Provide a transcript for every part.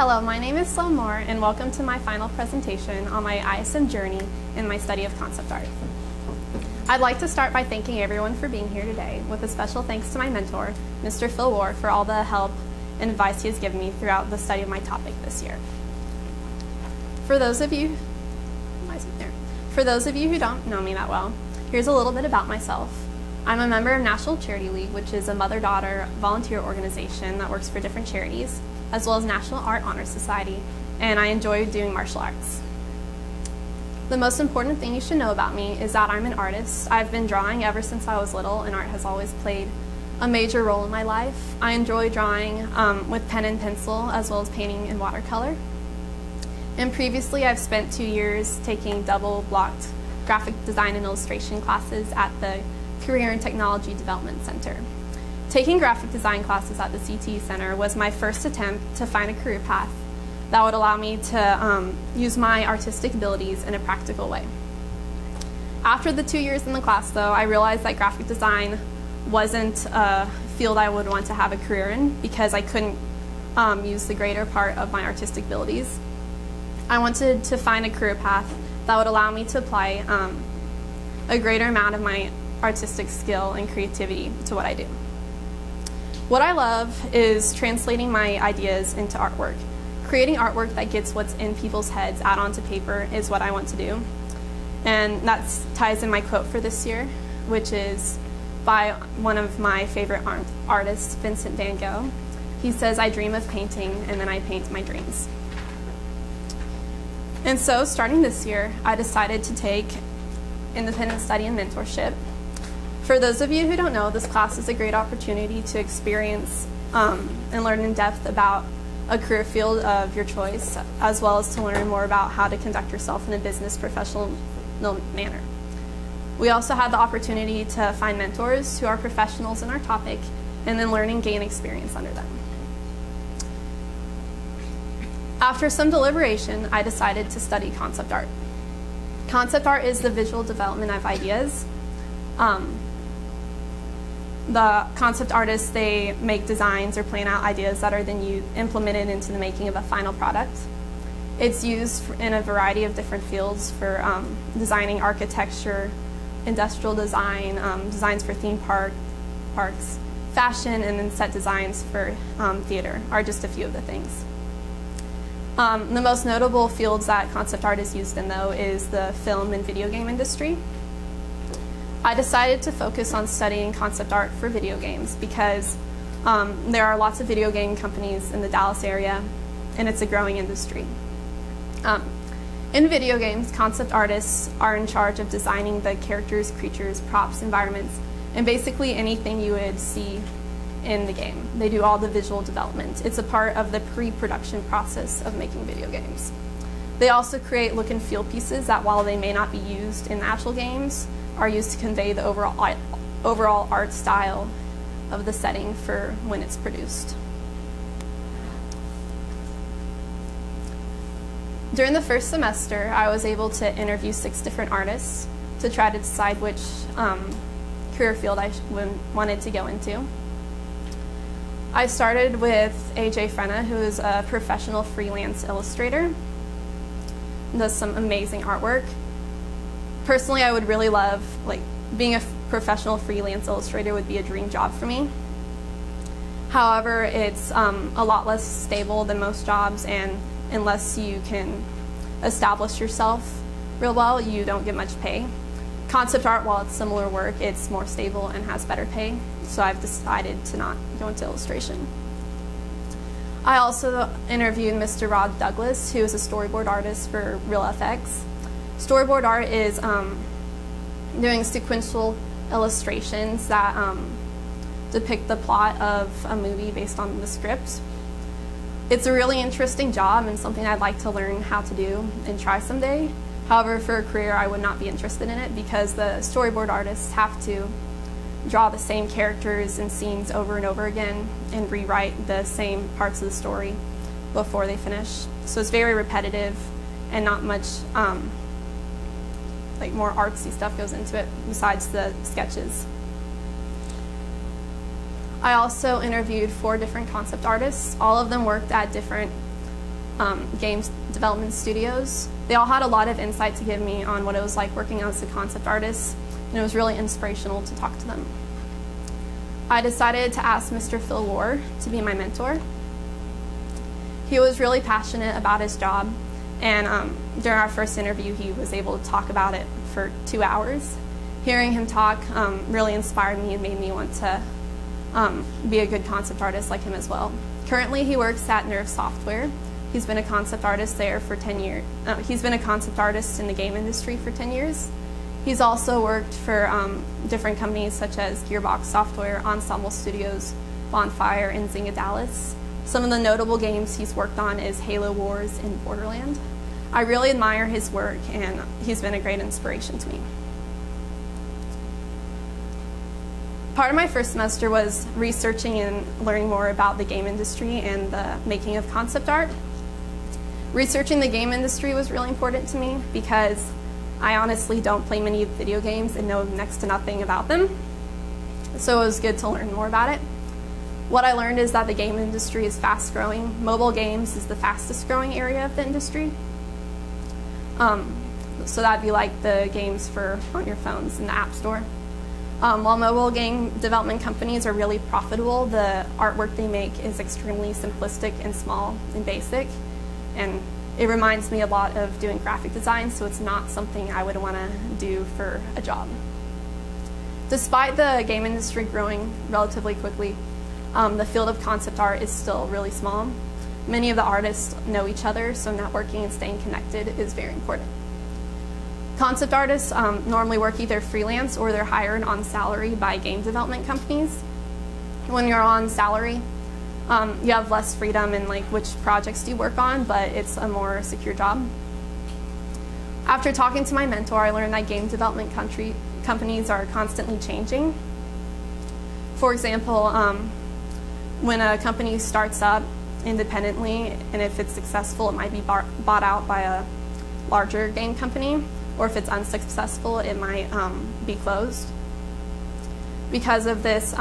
Hello, my name is Sloane and welcome to my final presentation on my ISM journey in my study of concept art. I'd like to start by thanking everyone for being here today, with a special thanks to my mentor, Mr. Phil Ward, for all the help and advice he has given me throughout the study of my topic this year. For those of you who don't know me that well, here's a little bit about myself. I'm a member of National Charity League, which is a mother-daughter volunteer organization that works for different charities, as well as National Art Honor Society, and I enjoy doing martial arts. The most important thing you should know about me is that I'm an artist. I've been drawing ever since I was little, and art has always played a major role in my life. I enjoy drawing with pen and pencil, as well as painting in watercolor. And previously, I've spent 2 years taking double-blocked graphic design and illustration classes at the Career and Technology Development Center. Taking graphic design classes at the CTE Center was my first attempt to find a career path that would allow me to use my artistic abilities in a practical way. After the 2 years in the class, though, I realized that graphic design wasn't a field I would want to have a career in because I couldn't use the greater part of my artistic abilities. I wanted to find a career path that would allow me to apply a greater amount of my artistic skill and creativity to what I do. What I love is translating my ideas into artwork. Creating artwork that gets what's in people's heads out onto paper is what I want to do. And that ties in my quote for this year, which is by one of my favorite artists, Vincent van Gogh. He says, "I dream of painting, and then I paint my dreams." And so, starting this year, I decided to take independent study and mentorship. For those of you who don't know, this class is a great opportunity to experience and learn in depth about a career field of your choice, as well as to learn more about how to conduct yourself in a business professional manner. We also had the opportunity to find mentors who are professionals in our topic and then learn and gain experience under them. After some deliberation, I decided to study concept art. Concept art is the visual development of ideas. The concept artists, they make designs or plan out ideas that are then implemented into the making of a final product. It's used in a variety of different fields for designing architecture, industrial design, designs for theme parks, fashion, and then set designs for theater are just a few of the things. The most notable fields that concept art is used in, though, is the film and video game industry. I decided to focus on studying concept art for video games because there are lots of video game companies in the Dallas area, and it's a growing industry. In video games, concept artists are in charge of designing the characters, creatures, props, environments, and basically anything you would see in the game. They do all the visual development. It's a part of the pre-production process of making video games. They also create look and feel pieces that, while they may not be used in actual games, are used to convey the overall art style of the setting for when it's produced. During the first semester, I was able to interview 6 different artists to try to decide which career field I wanted to go into. I started with AJ Frenna, who is a professional freelance illustrator, does some amazing artwork. Personally, I would really love, being a professional freelance illustrator would be a dream job for me. However, it's a lot less stable than most jobs, and unless you can establish yourself real well, you don't get much pay. Concept art, while it's similar work, it's more stable and has better pay, so I've decided to not go into illustration. I also interviewed Mr. Rod Douglas, who is a storyboard artist for RealFX. Storyboard art is doing sequential illustrations that depict the plot of a movie based on the script. It's a really interesting job and something I'd like to learn how to do and try someday. However, for a career, I would not be interested in it because the storyboard artists have to draw the same characters and scenes over and over again and rewrite the same parts of the story before they finish. So it's very repetitive and not much more artsy stuff goes into it besides the sketches. I also interviewed 4 different concept artists. All of them worked at different games development studios. They all had a lot of insight to give me on what it was like working as a concept artist, and it was really inspirational to talk to them. I decided to ask Mr. Phil Ward to be my mentor. He was really passionate about his job, and during our first interview, he was able to talk about it for 2 hours. Hearing him talk really inspired me and made me want to be a good concept artist like him as well. Currently, he works at Nerve Software. He's been a concept artist there for 10 years. He's been a concept artist in the game industry for 10 years. He's also worked for different companies such as Gearbox Software, Ensemble Studios, Bonfire, and Zynga Dallas. Some of the notable games he's worked on is Halo Wars and Borderland. I really admire his work, and he's been a great inspiration to me. Part of my first semester was researching and learning more about the game industry and the making of concept art. Researching the game industry was really important to me because I honestly don't play many video games and know next to nothing about them. So it was good to learn more about it. What I learned is that the game industry is fast growing. Mobile games is the fastest growing area of the industry. So that'd be like the games for on your phones in the App Store. While mobile game development companies are really profitable, the artwork they make is extremely simplistic and small and basic. And it reminds me a lot of doing graphic design, so it's not something I would want to do for a job. Despite the game industry growing relatively quickly, the field of concept art is still really small. Many of the artists know each other, so networking and staying connected is very important. Concept artists normally work either freelance or they're hired on salary by game development companies. When you're on salary, you have less freedom in like which projects do you work on, but it's a more secure job. After talking to my mentor, I learned that game development companies are constantly changing. For example, when a company starts up independently, and if it's successful, it might be bought out by a larger game company, or if it's unsuccessful, it might be closed. Because of this,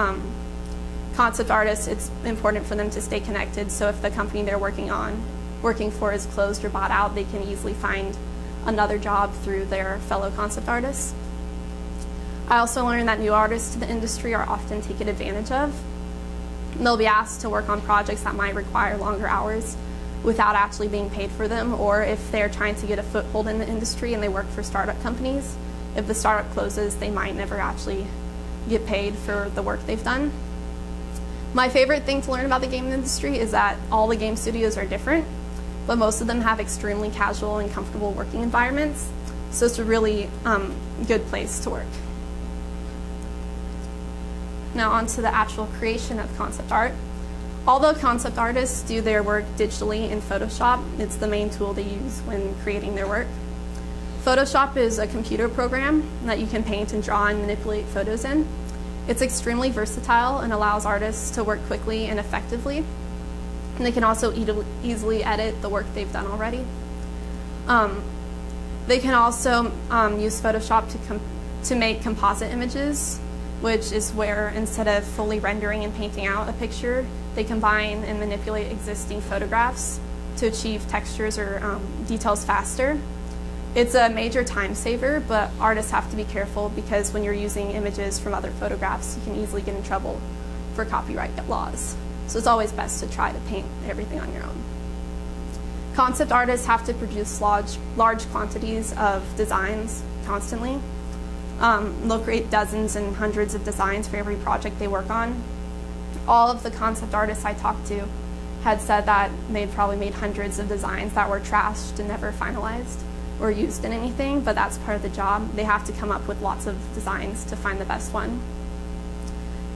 concept artists, it's important for them to stay connected, so if the company they're working for is closed or bought out, they can easily find another job through their fellow concept artists. I also learned that new artists to the industry are often taken advantage of. They'll be asked to work on projects that might require longer hours without actually being paid for them, or if they're trying to get a foothold in the industry and they work for startup companies, if the startup closes, they might never actually get paid for the work they've done. My favorite thing to learn about the game industry is that all the game studios are different, but most of them have extremely casual and comfortable working environments, so it's a really good place to work. Now on to the actual creation of concept art. Although concept artists do their work digitally in Photoshop, it's the main tool they use when creating their work. Photoshop is a computer program that you can paint and draw and manipulate photos in. It's extremely versatile and allows artists to work quickly and effectively. And they can also easily edit the work they've done already. They can also use Photoshop to make composite images, which is where instead of fully rendering and painting out a picture, they combine and manipulate existing photographs to achieve textures or details faster. It's a major time saver, but artists have to be careful because when you're using images from other photographs, you can easily get in trouble for copyright laws. So it's always best to try to paint everything on your own. Concept artists have to produce large quantities of designs constantly. They'll create dozens and hundreds of designs for every project they work on. All of the concept artists I talked to had said that they'd probably made hundreds of designs that were trashed and never finalized or used in anything, but that's part of the job. They have to come up with lots of designs to find the best one.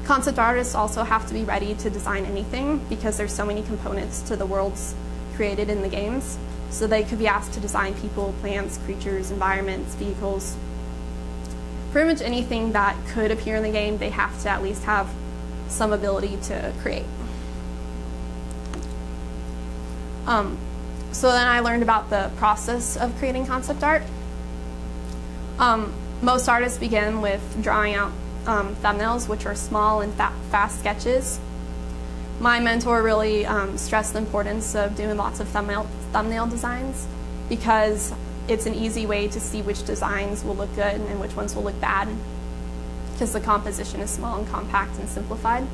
Concept artists also have to be ready to design anything because there's so many components to the worlds created in the games. So they could be asked to design people, plants, creatures, environments, vehicles. Pretty much anything that could appear in the game, they have to at least have some ability to create. So then I learned about the process of creating concept art. Most artists begin with drawing out thumbnails, which are small and fast sketches. My mentor really stressed the importance of doing lots of thumbnail designs because it's an easy way to see which designs will look good and which ones will look bad because the composition is small and compact and simplified.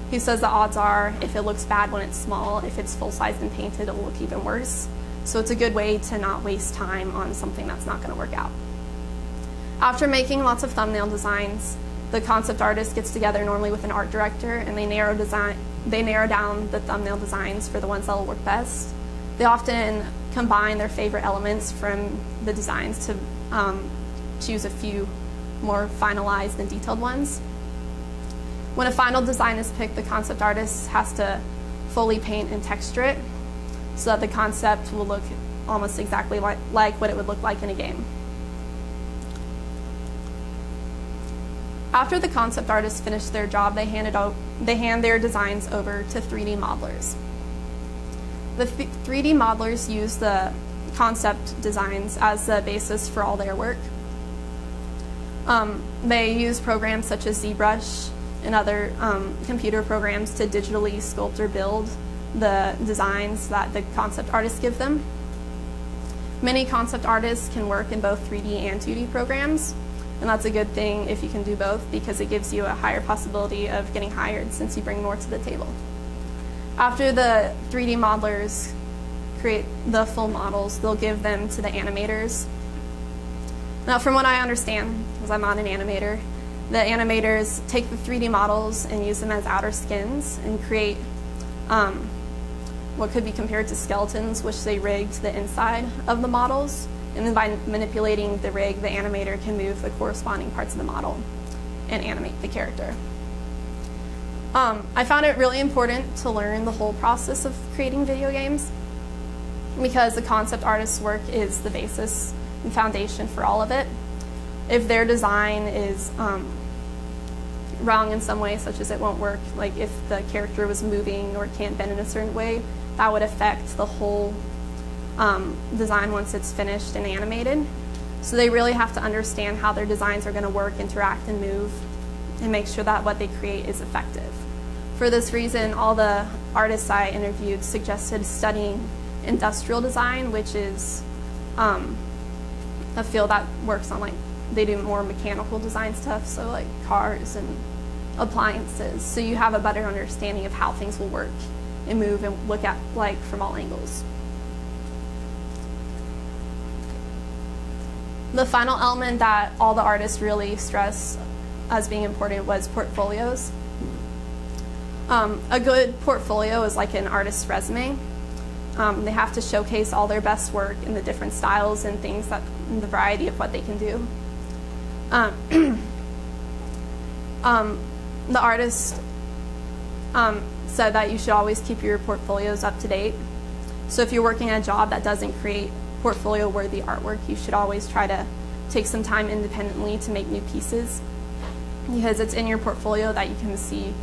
He says the odds are if it looks bad when it's small, if it's full-sized and painted, it'll look even worse. So it's a good way to not waste time on something that's not going to work out. After making lots of thumbnail designs, the concept artist gets together normally with an art director and they narrow down the thumbnail designs for the ones that will work best. They often combine their favorite elements from the designs to choose a few more finalized and detailed ones. When a final design is picked, the concept artist has to fully paint and texture it so that the concept will look almost exactly like what it would look like in a game. After the concept artists finish their job, they hand their designs over to 3D modelers. The 3D modelers use the concept designs as the basis for all their work. They use programs such as ZBrush and other computer programs to digitally sculpt or build the designs that the concept artists give them. Many concept artists can work in both 3D and 2D programs, and that's a good thing if you can do both because it gives you a higher possibility of getting hired since you bring more to the table. After the 3D modelers create the full models, they'll give them to the animators. Now, from what I understand, because I'm not an animator, the animators take the 3D models and use them as outer skins and create what could be compared to skeletons, which they rig to the inside of the models. And then by manipulating the rig, the animator can move the corresponding parts of the model and animate the character. I found it really important to learn the whole process of creating video games because the concept artist's work is the basis and foundation for all of it. If their design is wrong in some way, such as it won't work, like if the character was moving or can't bend in a certain way, that would affect the whole design once it's finished and animated. So they really have to understand how their designs are going to work, interact, and move, and make sure that what they create is effective. For this reason, all the artists I interviewed suggested studying industrial design, which is a field that works on, like, they do more mechanical design stuff, so like cars and appliances. So you have a better understanding of how things will work and move and look at like from all angles. The final element that all the artists really stressed as being important was portfolios. A good portfolio is like an artist's resume. They have to showcase all their best work in the different styles and things that, and the variety of what they can do. The artist said that you should always keep your portfolios up to date. So if you're working a job that doesn't create portfolio-worthy artwork, you should always try to take some time independently to make new pieces, because it's in your portfolio that you can see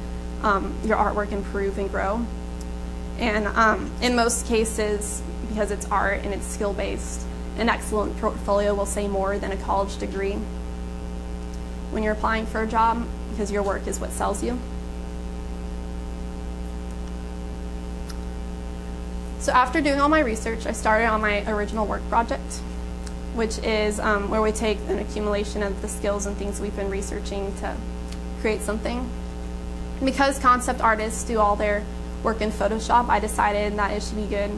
your artwork improve and grow. And in most cases, because it's art and it's skill-based, an excellent portfolio will say more than a college degree when you're applying for a job, because your work is what sells you. So after doing all my research, I started on my original work project, which is where we take an accumulation of the skills and things we've been researching to create something. Because concept artists do all their work in Photoshop, I decided that it should be good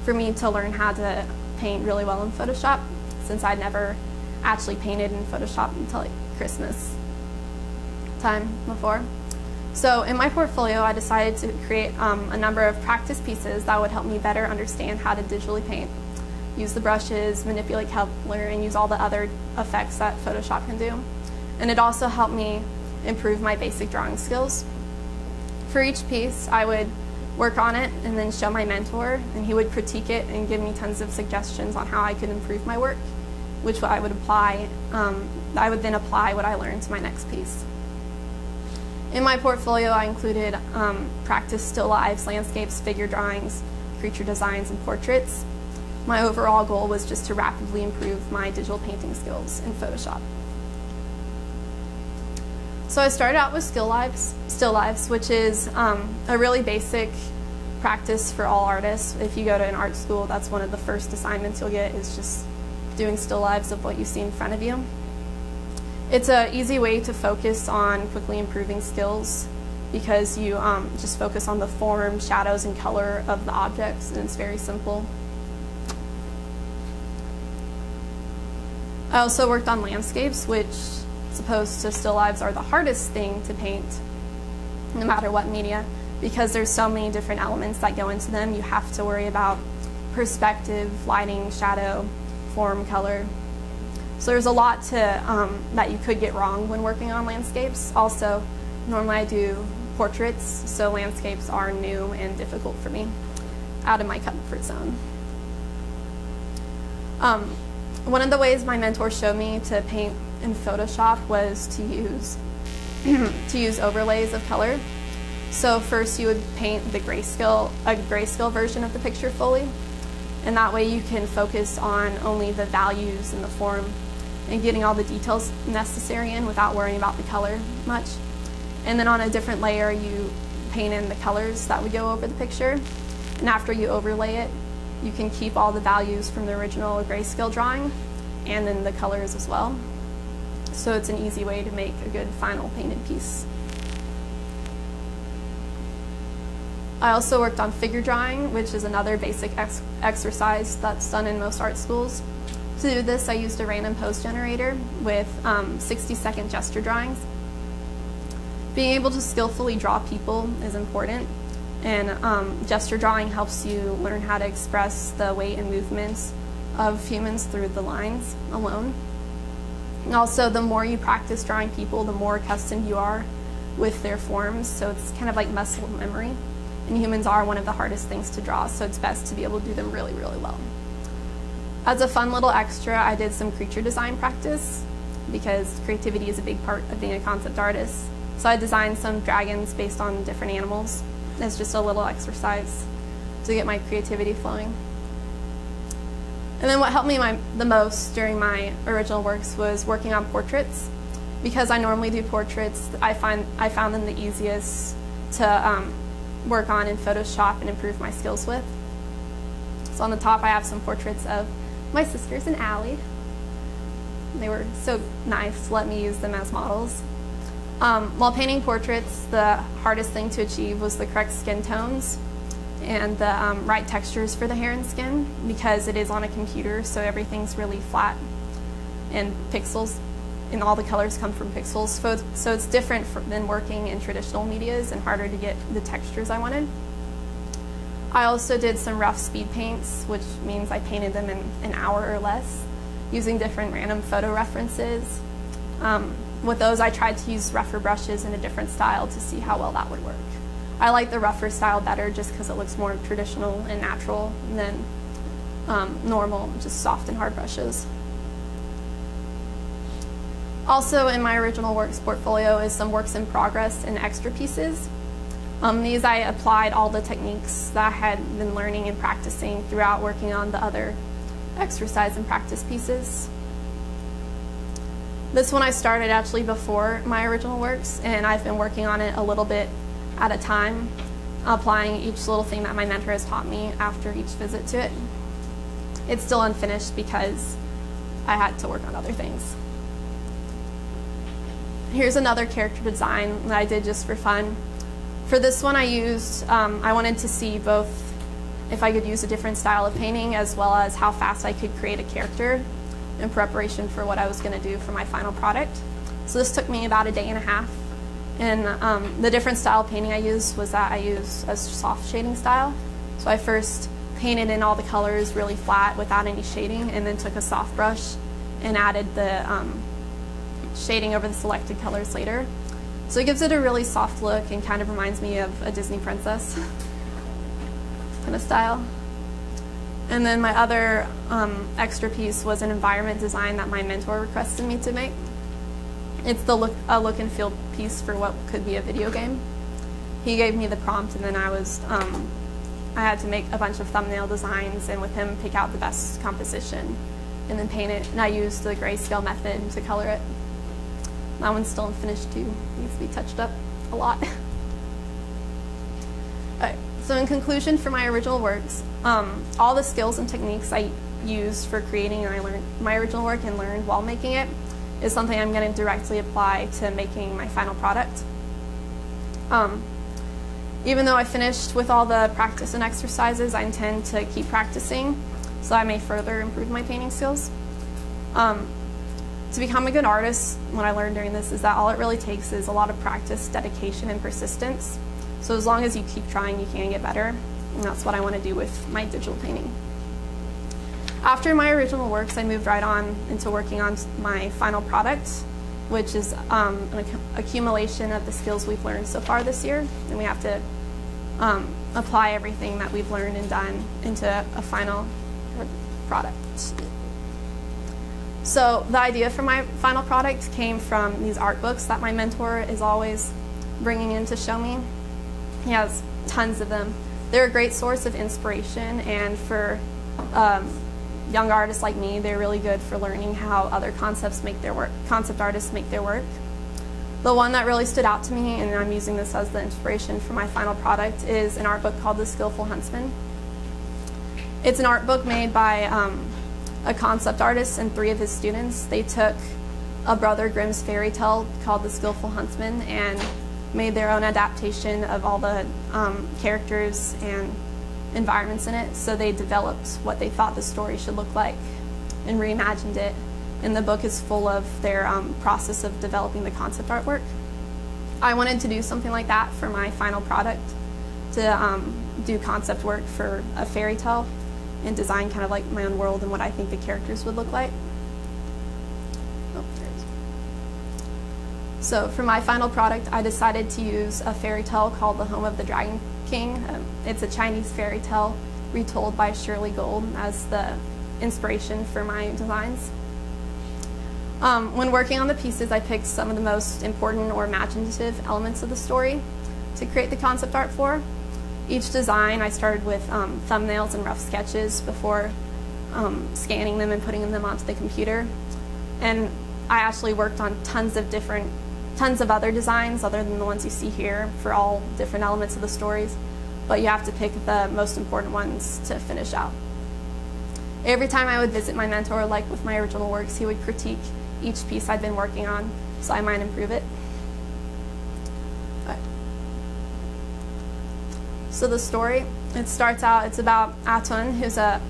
for me to learn how to paint really well in Photoshop, since I'd never actually painted in Photoshop until like Christmas time before. So in my portfolio, I decided to create a number of practice pieces that would help me better understand how to digitally paint, use the brushes, manipulate color, and use all the other effects that Photoshop can do. And it also helped me improve my basic drawing skills. For each piece, I would work on it and then show my mentor, and he would critique it and give me tons of suggestions on how I could improve my work, which I would apply. I would then apply what I learned to my next piece. In my portfolio, I included practice still lifes, landscapes, figure drawings, creature designs, and portraits. My overall goal was just to rapidly improve my digital painting skills in Photoshop. So I started out with still lifes, which is a really basic practice for all artists. If you go to an art school, that's one of the first assignments you'll get, is just doing still lives of what you see in front of you. It's an easy way to focus on quickly improving skills because you just focus on the form, shadows, and color of the objects, and it's very simple. I also worked on landscapes, which, as opposed to still lives, are the hardest thing to paint, no matter what media, because there's so many different elements that go into them. You have to worry about perspective, lighting, shadow, form, color. So there's a lot that you could get wrong when working on landscapes. Also, normally I do portraits, so landscapes are new and difficult for me, out of my comfort zone. One of the ways my mentor showed me to paint in Photoshop was to use overlays of color. So first you would paint a grayscale version of the picture fully, and that way you can focus on only the values and the form and getting all the details necessary in without worrying about the color much. And then on a different layer you paint in the colors that would go over the picture, and after you overlay it, you can keep all the values from the original grayscale drawing and then the colors as well. So it's an easy way to make a good final painted piece. I also worked on figure drawing, which is another basic exercise that's done in most art schools. To do this, I used a random pose generator with 60-second gesture drawings. Being able to skillfully draw people is important, and gesture drawing helps you learn how to express the weight and movements of humans through the lines alone. And also, the more you practice drawing people, the more accustomed you are with their forms, so it's kind of like muscle memory. And humans are one of the hardest things to draw, so it's best to be able to do them really, really well. As a fun little extra, I did some creature design practice because creativity is a big part of being a concept artist. So I designed some dragons based on different animals. It's just a little exercise to get my creativity flowing. And then what helped me the most during my original works was working on portraits. Because I normally do portraits, I found them the easiest to work on in Photoshop and improve my skills with. So on the top I have some portraits of my sisters and Allie. They were so nice to let me use them as models. While painting portraits, the hardest thing to achieve was the correct skin tones and the right textures for the hair and skin, because it is on a computer, so everything's really flat and pixels, and all the colors come from pixels. So it's different than working in traditional medias and harder to get the textures I wanted. I also did some rough speed paints, which means I painted them in an hour or less, using different random photo references. With those, I tried to use rougher brushes in a different style to see how well that would work. I like the rougher style better just because it looks more traditional and natural than normal, just soft and hard brushes. Also in my original works portfolio is some works in progress and extra pieces. These I applied all the techniques that I had been learning and practicing throughout working on the other exercise and practice pieces. This one I started actually before my original works, and I've been working on it a little bit at a time, applying each little thing that my mentor has taught me after each visit to it. It's still unfinished because I had to work on other things. Here's another character design that I did just for fun. For this one I wanted to see both if I could use a different style of painting as well as how fast I could create a character in preparation for what I was going to do for my final product. So this took me about a day and a half. And the different style of painting I used was that I used a soft shading style. So I first painted in all the colors really flat without any shading, and then took a soft brush and added the shading over the selected colors later. So it gives it a really soft look and kind of reminds me of a Disney princess kind of style. And then my other extra piece was an environment design that my mentor requested me to make. It's a look and feel piece for what could be a video game. He gave me the prompt, and then I had to make a bunch of thumbnail designs and with him pick out the best composition and then paint it. And I used the grayscale method to color it. That one's still unfinished too. Needs to be touched up a lot. Alright, so in conclusion for my original works, all the skills and techniques I used for creating and I learned my original work and learned while making it is something I'm going to directly apply to making my final product. Even though I finished with all the practice and exercises, I intend to keep practicing so I may further improve my painting skills. To become a good artist, what I learned during this is that all it really takes is a lot of practice, dedication, and persistence. So as long as you keep trying, you can get better, and that's what I want to do with my digital painting. After my original works, I moved right on into working on my final product, which is an accumulation of the skills we've learned so far this year, and we have to apply everything that we've learned and done into a final product. So the idea for my final product came from these art books that my mentor is always bringing in to show me. He has tons of them. They're a great source of inspiration, and for young artists like me, they're really good for learning how other concept artists make their work. The one that really stood out to me, and I'm using this as the inspiration for my final product, is an art book called The Skillful Huntsman. It's an art book made by a concept artist and 3 of his students. They took a Brother Grimm's fairy tale called The Skillful Huntsman and made their own adaptation of all the characters and environments in it. So they developed what they thought the story should look like and reimagined it. And the book is full of their process of developing the concept artwork. I wanted to do something like that for my final product, to do concept work for a fairy tale and design kind of like my own world and what I think the characters would look like. Oh, there it is. So for my final product, I decided to use a fairy tale called The Home of the Dragon King. It's a Chinese fairy tale retold by Shirley Gold as the inspiration for my designs. When working on the pieces, I picked some of the most important or imaginative elements of the story to create the concept art for. Each design, I started with thumbnails and rough sketches before scanning them and putting them onto the computer. And I actually worked on tons of other designs other than the ones you see here for all different elements of the stories. But you have to pick the most important ones to finish out. Every time I would visit my mentor, like with my original works, he would critique each piece I'd been working on so I might improve it. So the story, it starts out, it's about Atun,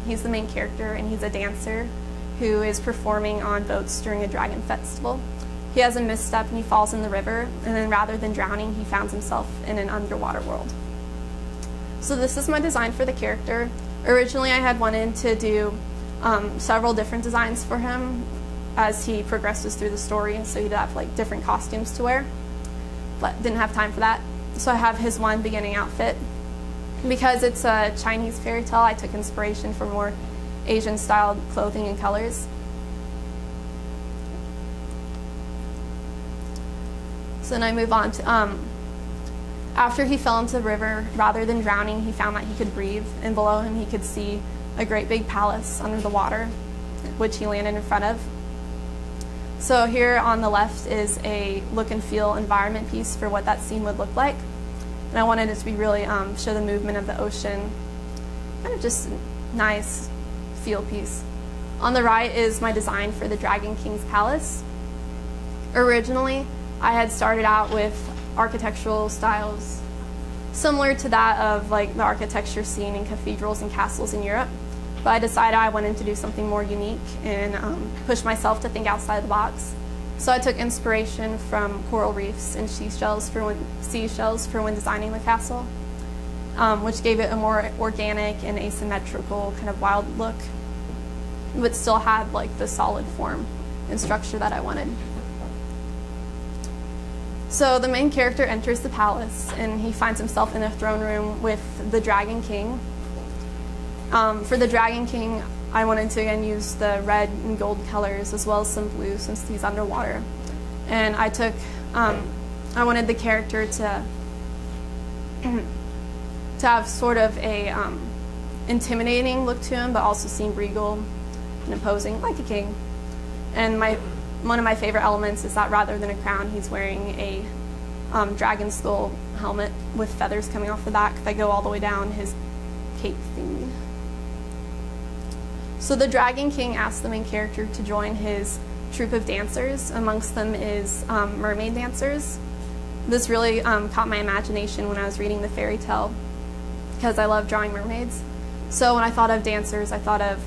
he's the main character, and he's a dancer who is performing on boats during a dragon festival. He has a misstep and he falls in the river, and then rather than drowning, he finds himself in an underwater world. So this is my design for the character. Originally I had wanted to do several different designs for him as he progresses through the story, so he'd have like different costumes to wear, but didn't have time for that. So I have his one beginning outfit. Because it's a Chinese fairy tale, I took inspiration from more Asian-styled clothing and colors. So then I move on to, after he fell into the river, rather than drowning, he found that he could breathe, and below him he could see a great big palace under the water, which he landed in front of. So here on the left is a look and feel environment piece for what that scene would look like. And I wanted it to be really show the movement of the ocean, kind of just a nice feel piece. On the right is my design for the Dragon King's palace. Originally, I had started out with architectural styles similar to that of like the architecture seen in cathedrals and castles in Europe, but I decided I wanted to do something more unique and push myself to think outside the box. So I took inspiration from coral reefs and seashells for when designing the castle, which gave it a more organic and asymmetrical kind of wild look, but still had like the solid form and structure that I wanted. So the main character enters the palace and he finds himself in a throne room with the Dragon King. For the Dragon King, I wanted to again use the red and gold colors as well as some blue since he's underwater. And I took, I wanted the character to have sort of a intimidating look to him, but also seem regal and imposing like a king. And my one of my favorite elements is that rather than a crown, he's wearing a dragon skull helmet with feathers coming off the back that go all the way down his cape thingy. So the Dragon King asks the main character to join his troupe of dancers. Amongst them is mermaid dancers. This really caught my imagination when I was reading the fairy tale because I love drawing mermaids. So when I thought of dancers, I thought of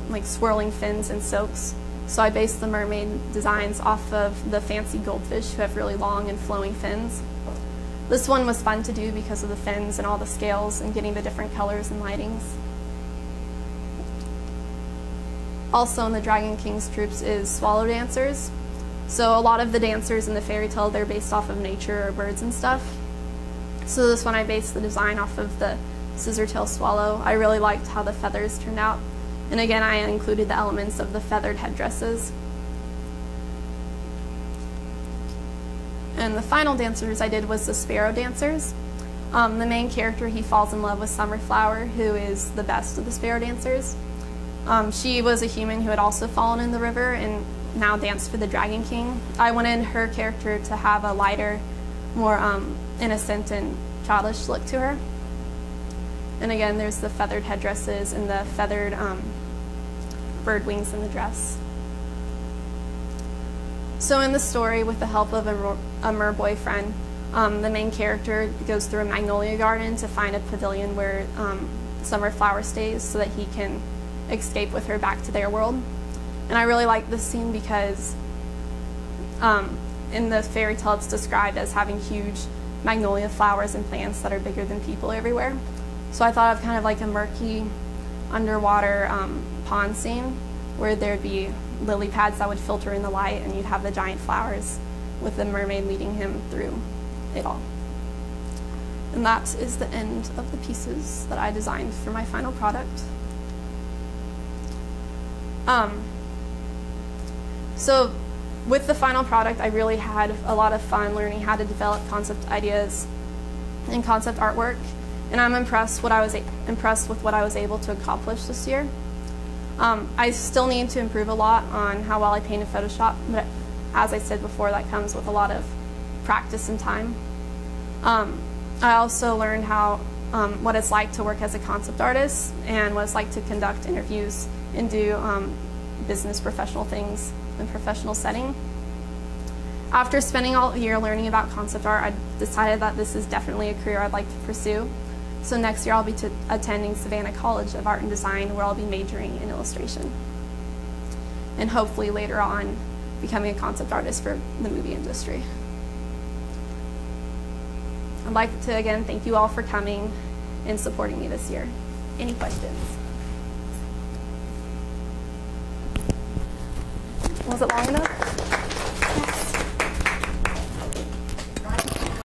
like swirling fins and silks. So I based the mermaid designs off of the fancy goldfish who have really long and flowing fins. This one was fun to do because of the fins and all the scales and getting the different colors and lightings. Also in the Dragon King's troops is swallow dancers. So a lot of the dancers in the fairy tale, they're based off of nature or birds and stuff. So this one I based the design off of the scissor-tail swallow. I really liked how the feathers turned out. And again, I included the elements of the feathered headdresses. And the final dancers I did was the sparrow dancers. The main character, he falls in love with Summerflower, who is the best of the sparrow dancers. She was a human who had also fallen in the river and now danced for the Dragon King. I wanted her character to have a lighter, more innocent and childish look to her. And again, there's the feathered headdresses and the feathered bird wings in the dress. So in the story, with the help of a mer boyfriend, the main character goes through a magnolia garden to find a pavilion where Summerflower stays so that he can escape with her back to their world. And I really like this scene because in the fairy tale it's described as having huge magnolia flowers and plants that are bigger than people everywhere. So I thought of kind of like a murky underwater pond scene where there'd be lily pads that would filter in the light and you'd have the giant flowers with the mermaid leading him through it all. And that is the end of the pieces that I designed for my final product. So with the final product, I really had a lot of fun learning how to develop concept ideas and concept artwork, and I'm impressed with what I was able to accomplish this year. I still need to improve a lot on how well I paint in Photoshop, but as I said before, that comes with a lot of practice and time. I also learned what it's like to work as a concept artist and what it's like to conduct interviews and do business professional things in a professional setting. After spending all year learning about concept art, I decided that this is definitely a career I'd like to pursue. So next year I'll be attending Savannah College of Art and Design, where I'll be majoring in illustration. And hopefully later on becoming a concept artist for the movie industry. I'd like to again thank you all for coming and supporting me this year. Any questions? Was it long enough? Yes.